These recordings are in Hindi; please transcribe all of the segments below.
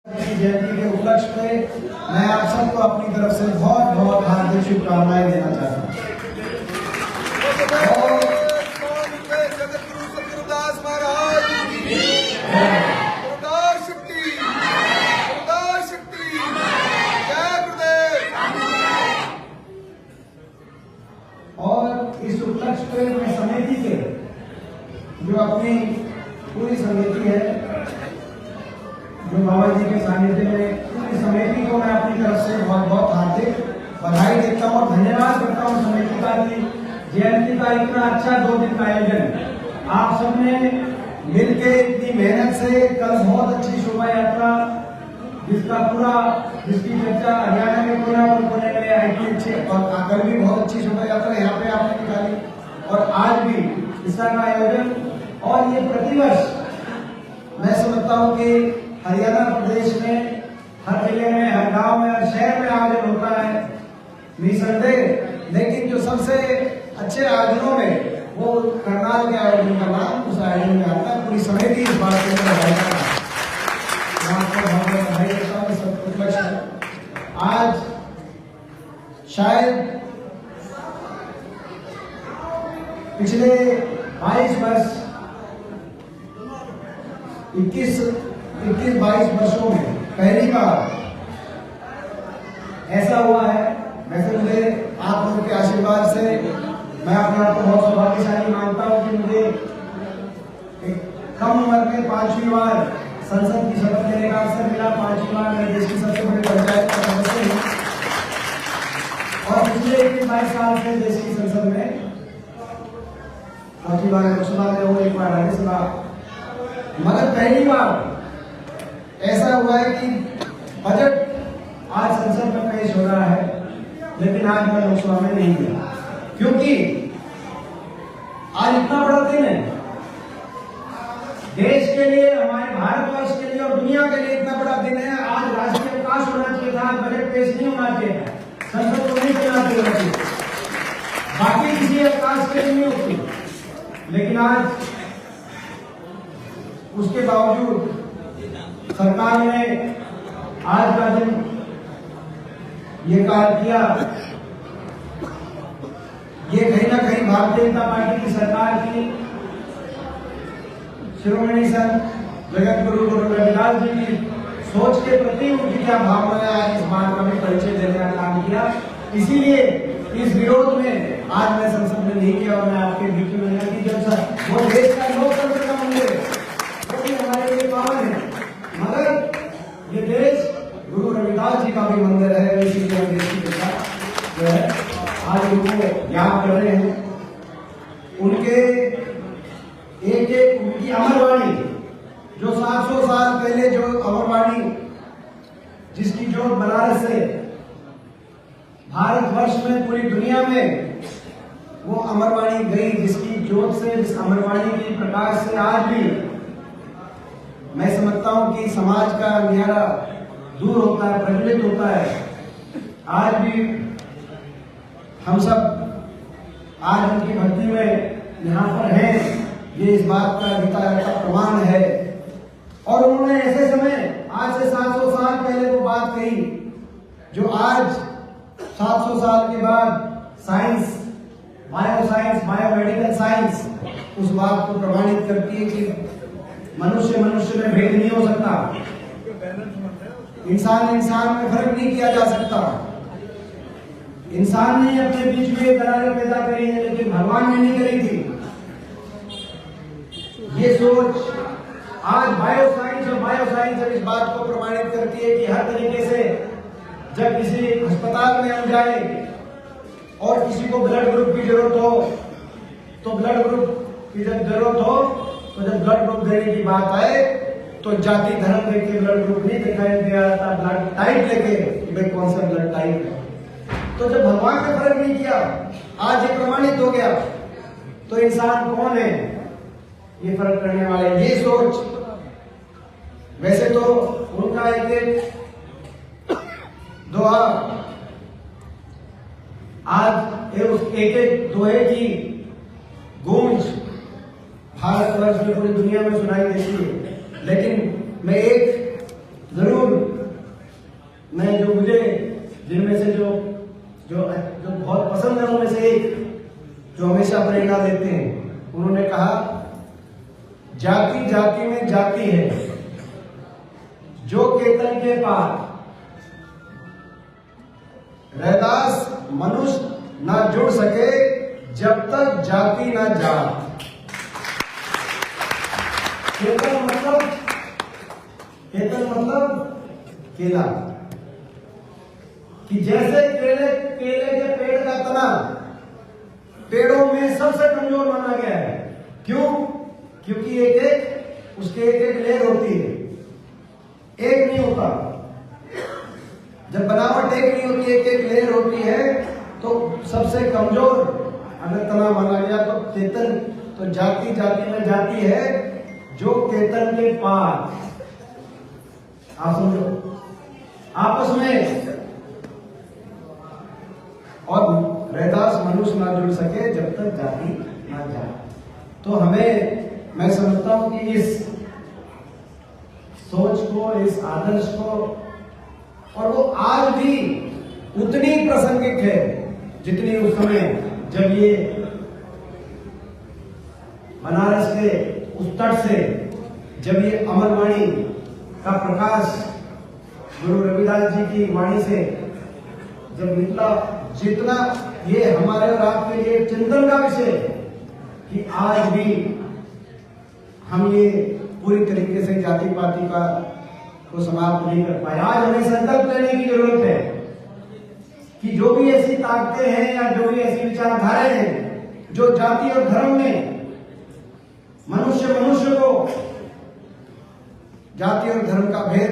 जयंती के उपलक्ष्य पे मैं आप सबको अपनी तरफ से बहुत बहुत हार्दिक शुभकामनाएं देना चाहता हूँ। और इस उपलक्ष्य पे मैं समिति के जो अपनी पूरी समिति है, जो बाबा जी के सानिध्य में पूरी समिति को मैं अपनी तरफ से बहुत बहुत हार्दिक बधाई देता हूँ और धन्यवाद करता हूँ समिति का कि जयंती का इतना अच्छा 2 दिन का आयोजन आप सबने मिलके इतनी मेहनत से, कल बहुत अच्छी शोभा यात्रा जिसकी चर्चा हरियाणा में पुणे में आई थी अच्छी, और कल भी बहुत अच्छी शोभा यात्रा यहाँ पे आपने निकाली और आज भी इसका आयोजन। और ये प्रतिवर्ष मैं समझता हूँ कि हरियाणा प्रदेश में हर जिले में, हर गांव में, हर शहर में आयोजन होता है निसंदेह, लेकिन जो सबसे अच्छे आयोजनों में वो करनाल के आयोजन का नाम उस आयोजन में आता है। पूरी समिति इस बात के आज शायद पिछले 22 वर्ष 21-22 वर्षों में पहली बार ऐसा हुआ है। वैसे मुझे आप लोगों के आशीर्वाद से मैं अपने आप को बहुत सौभाग्यशाली मानता हूँ कि मुझे कम उम्र में 5वीं बार संसद की शपथ लेने का अवसर मिला। 5वीं बार मैं देश की सबसे बड़ी पंचायत का सदस्य हूँ और पिछले 21-22 साल से देश की संसद में 4वीं बार लोकसभा में हूँ, 1 बार राज्यसभा। मगर पहली बार ऐसा हुआ है कि बजट आज संसद में पेश हो रहा है, लेकिन आज मैं लोकसभा में नहीं गया क्योंकि आज इतना बड़ा दिन है देश के लिए, हमारे भारतवर्ष के लिए और दुनिया के लिए। इतना बड़ा दिन है। आज राष्ट्रीय अवकाश होना चाहिए था, बजट पेश नहीं होना चाहिए, संसद को नहीं चलना चाहिए, बाकी किसी अवकाश के लिए नहीं होती। लेकिन आज उसके बावजूद सरकार ने आज का दिन ये कार्य किया। ये कहीं ना कहीं भारतीय जनता पार्टी की सरकार की शिरोमणि संत जगत गुरु गुरु रविदास जी की सोच के प्रति उनकी क्या भावना है, इस बात का भी परिचय देने का काम किया। इसीलिए इस विरोध में आज मैं संसद में नहीं किया और मैं आपके बीच में नहीं की। जब वो देश का लोकतंत्र का मंदिर वो भी हमारे लिए पावन है, मगर ये देश गुरु रविदास जी का भी मंदिर है। इसीलिए हम देश की जनता जो है आज उनको याद कर रहे हैं। उनके उनकी अमरवाणी जो 700 साल पहले जो अमरवाणी जिसकी जोत बनारस से भारतवर्ष में पूरी दुनिया में वो अमरवाणी गई, जिसकी जोत से, जिस अमरवाणी के प्रकाश से आज भी मैं समझता हूं कि समाज का अंधेरा दूर होता है, प्रज्वलित होता है। आज भी हम सब आज उनकी भक्ति में यहाँ पर हैं, ये इस बात का का प्रमाण है। और उन्होंने ऐसे समय आज से 700 साल पहले वो बात कही जो आज 700 साल के बाद साइंस, बायोसाइंस, बायोमेडिकल साइंस उस बात को प्रमाणित करती है कि मनुष्य में भेद नहीं हो सकता, इंसान में फर्क नहीं किया जा सकता। इंसान ने अपने बीच में दरारें पैदा करी है, लेकिन भगवान ने नहीं करी थी। ये सोच आज बायोसाइंस इस बात को प्रमाणित करती है कि हर तरीके से जब किसी अस्पताल में हम जाए और किसी को ब्लड ग्रुप की जरूरत हो तो ब्लड ग्रुप की जब जरूरत हो तो जब ब्लड ग्रुप देने की बात आए तो जाति धर्म देख के ब्लड ग्रुप नहीं दिखाई दिया जाता, ब्लड टाइप लेके कि भाई कौन सा ब्लड टाइप है। तो जब भगवान ने फर्क नहीं किया, आज ये प्रमाणित हो गया, तो इंसान कौन है ये फर्क करने वाले? ये सोच वैसे तो उनका एक दोहा आज एक दोहे की गूंज भारतवर्ष में पूरी दुनिया में सुनाई देती है, लेकिन मैं एक जरूर जिनमें से जो जो जो बहुत पसंद है उनमें से एक जो हमेशा प्रेरणा देते हैं, उन्होंने कहा, जाति जाति में जाति है, जो केतन के पार, रैदास मनुष्य ना जुड़ सके जब तक जाति ना जात। केतन मतलब केला, कि जैसे केले के पेड़ का तना पेड़ों में सबसे कमजोर माना गया है। क्यों? क्योंकि उसके एक लेयर होती है, एक नहीं होता। जब बनावट एक नहीं होती, एक लेयर होती है, तो सबसे कमजोर अगर तना माना गया तो केतन, तो जाति जाति में जाति है जो केतन के पार। आप समझो, आपस में, और रैदास मनुष्य ना जुड़ सके जब तक जाति ना जाए। तो हमें, मैं समझता हूं कि इस सोच को, इस आदर्श को, और वो आज भी उतनी प्रासंगिक है जितनी उस समय जब ये बनारस के उस तट से जब ये अमरवाणी का प्रकाश गुरु रविदास जी की वाणी से जब निकला, जितना ये हमारे और आपके लिए चिंतन का विषय है कि आज भी हम ये पूरी तरीके से जाति पाति का को समाप्त नहीं कर पाए। आज हमें संकल्प लेने की जरूरत है कि जो भी ऐसी ताकतें हैं या जो भी ऐसी विचारधाराएं हैं जो जाति और धर्म में मनुष्य को जाति और धर्म का भेद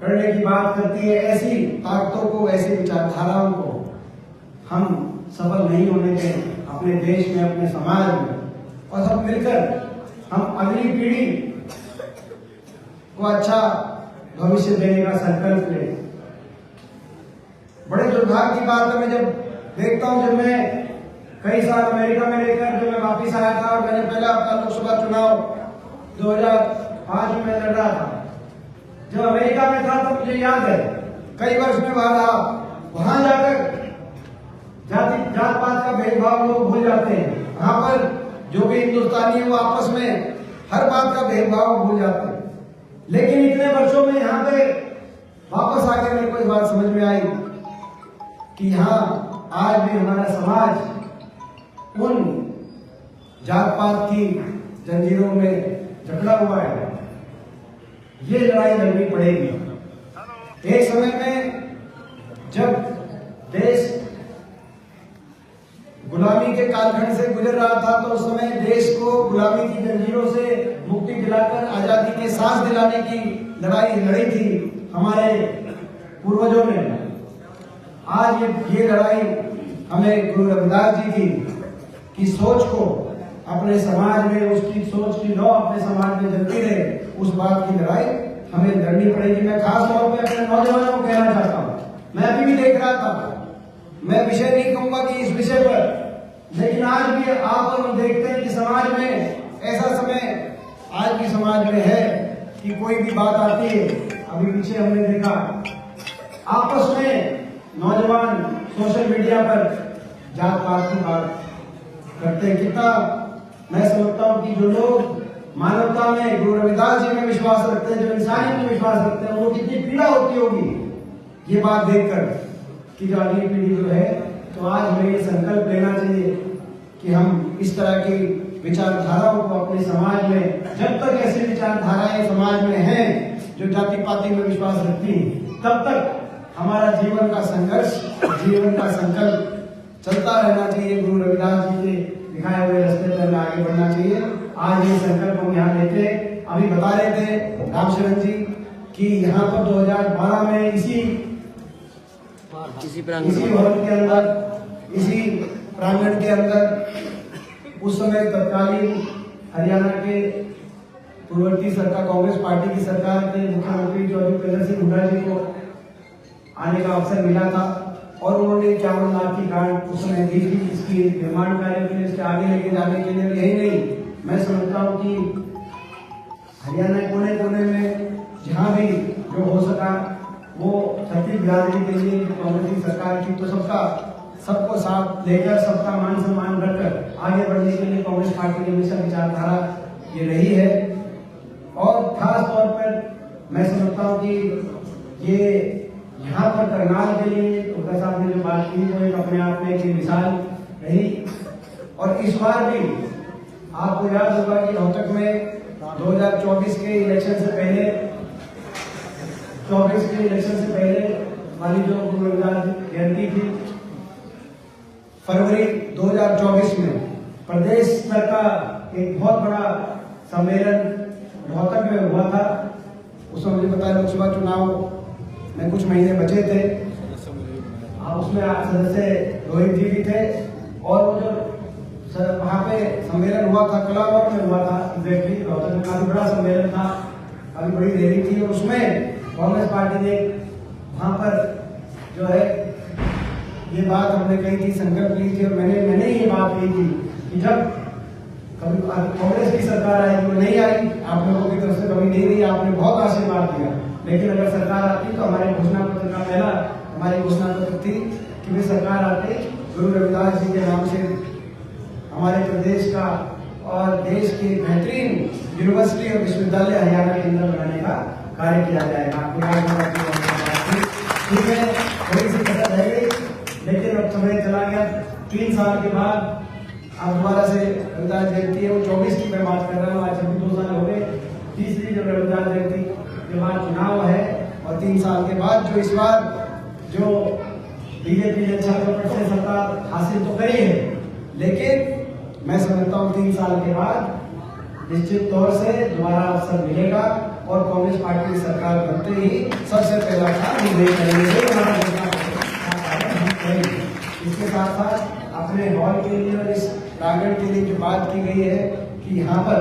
करने की बात करती है, ऐसी ताकतों को, ऐसी विचारधाराओं को हम सफल नहीं होने दें अपने देश में, अपने समाज में, और सब मिलकर हम अगली पीढ़ी को अच्छा भविष्य देने का संकल्प लें। बड़े दुर्भाग्य की बात है, मैं जब देखता हूं, जब मैं कई साल अमेरिका में रहकर जब मैं वापिस आया था और मैंने पहला अपना लोकसभा चुनाव 2005 में लड़ रहा था, जब अमेरिका में था तो मुझे याद है कई वर्ष में बाद वहां जाकर जात पात का भेदभाव लोग भूल जाते हैं। वहां पर जो भी हिंदुस्तानी है वो आपस में हर बात का भेदभाव भूल जाते हैं। लेकिन इतने वर्षों में यहाँ पे वापस आकर मेरे को इस बात समझ में आई कि यहाँ आज भी हमारा समाज उन जात पात की जंजीरों में जकड़ा हुआ है। ये लड़ाई लड़नी पड़ेगी। एक समय में जब देश गुलामी के कालखंड से गुजर रहा था, तो उस समय देश को गुलामी की जंजीरों से मुक्ति दिलाकर आजादी के सांस दिलाने की लड़ाई लड़ी थी हमारे पूर्वजों ने। आज ये लड़ाई हमें गुरु रविदास जी की सोच को अपने समाज में, उसकी सोच की लौ अपने समाज में जलती रहे, उस बात की लड़ाई हमें लड़नी पड़ेगी। मैं खास तौर पे अपने नौजवानों को कहना चाहता हूँ, मैं अभी भी देख रहा था, मैं विषय नहीं कहूंगा कि इस विषय पर, लेकिन आज भी आप और हम देखते हैं कि समाज में ऐसा समय आज भी समाज में है कि कोई भी बात आती है, अभी पीछे हमने देखा आपस में नौजवान सोशल मीडिया पर जात पात की बात करते हैं। कितना मैं समझता हूं कि जो लोग मानवता में, गुरु रविदास जी में विश्वास रखते हैं, जो इंसानियत में विश्वास रखते हैं, उनको कितनी पीड़ा होती होगी ये बात देखकर कि जो अगली पीढ़ी जो है। तो आज हमें ये संकल्प लेना चाहिए कि हम इस तरह की विचारधाराओं को अपने समाज में, जब तक ऐसी विचारधाराएं समाज में हैं जो जाति पाति में विश्वास रखती हैं, तब तक हमारा जीवन का संघर्ष, जीवन का संकल्प चलता रहना चाहिए। गुरु रविदास जी के दिखाए हुए रास्ते पर आगे बढ़ना चाहिए। आज ये संकल्प हम यहाँ लेते, अभी बता रहे थे रामशरण जी कि यहाँ पर 2012 में इसी भवन के अंदर, इसी प्रांगण के अंदर उस समय तत्कालीन हरियाणा के पूर्ववर्ती सरकार, कांग्रेस पार्टी की सरकार के मुख्यमंत्री चौधरी प्रदर सिंह हुड्डा जी को आने का अवसर मिला था और उन्होंने 51 लाख की ग्रांट उस समय दी थी इसकी निर्माण कार्य के लिए, इसके आगे लेके जाने के लिए। यही नहीं, मैं समझता हूँ कि हरियाणा कोने कोने में जहाँ भी जो हो सका वो छत्तीस बिरादरी के लिए कांग्रेस की सरकार की, तो सबको साथ लेकर, सबका मान सम्मान रखकर आगे बढ़ने के लिए कांग्रेस पार्टी की हमेशा विचारधारा ये रही है। और खास तौर पर मैं समझता हूँ कि ये यहाँ पर करनाल के लिए तो साहब ने जो बात की वो एक अपने आप में एक मिसाल रही। और इस बार भी आपको याद होगा कि रोहतक में 2024 के इलेक्शन से पहले, 24 के इलेक्शन से पहले वाली जो गुरु रविदास जयंती थी, फरवरी 2024 में प्रदेश स्तर का एक बहुत बड़ा सम्मेलन रोहतक में हुआ था। उसमें मुझे पता है लोकसभा चुनाव में कुछ महीने बचे थे, उसमें आप सदस्य रोहित जी भी थे। और वो जो वहाँ पे सम्मेलन हुआ था, कलावर में हुआ था, एग्जैक्टली रोहतक में काफी बड़ा सम्मेलन था, काफी बड़ी रैली थी। और उसमें कांग्रेस पार्टी ने वहाँ पर जो है ये बात हमने कही थी, संकल्प ली थी। और मैंने ये बात कही थी कि जब कभी कांग्रेस की सरकार आई, वो नहीं आई, आप लोगों की तरफ से कभी नहीं रही, आपने बहुत आशीर्वाद दिया, लेकिन अगर सरकार आती तो हमारे घोषणा पत्र का पहला हमारी घोषणा पत्र थी कि वे सरकार आते गुरु रविदास जी के नाम से हमारे प्रदेश का और देश की बेहतरीन यूनिवर्सिटी और विश्वविद्यालय हरियाणा के अंदर बनाने का कार्य किया जाएगा। आपको याद होगा, ठीक है, थोड़ी सी कसर रह गई, लेकिन अब समय चला गया। 3 साल के बाद अब दोबारा से रविदास जयंती है, वो 24 की मैं बात कर रहा हूँ, आज अभी 2 साल हो गए। तीसरी जो रविदास जयंती के बाद चुनाव है, और 3 साल के बाद जो इस बार जो बीजेपी ने 6% से सरकार हासिल तो करी है, लेकिन मैं समझता हूँ 3 साल के बाद निश्चित तौर से दोबारा अवसर मिलेगा और कांग्रेस पार्टी की सरकार बनते ही सबसे पहला काम विजय करेंगे। इसके साथ साथ अपने हॉल के लिए और इस प्रांगण के लिए जो बात की गई है कि यहाँ पर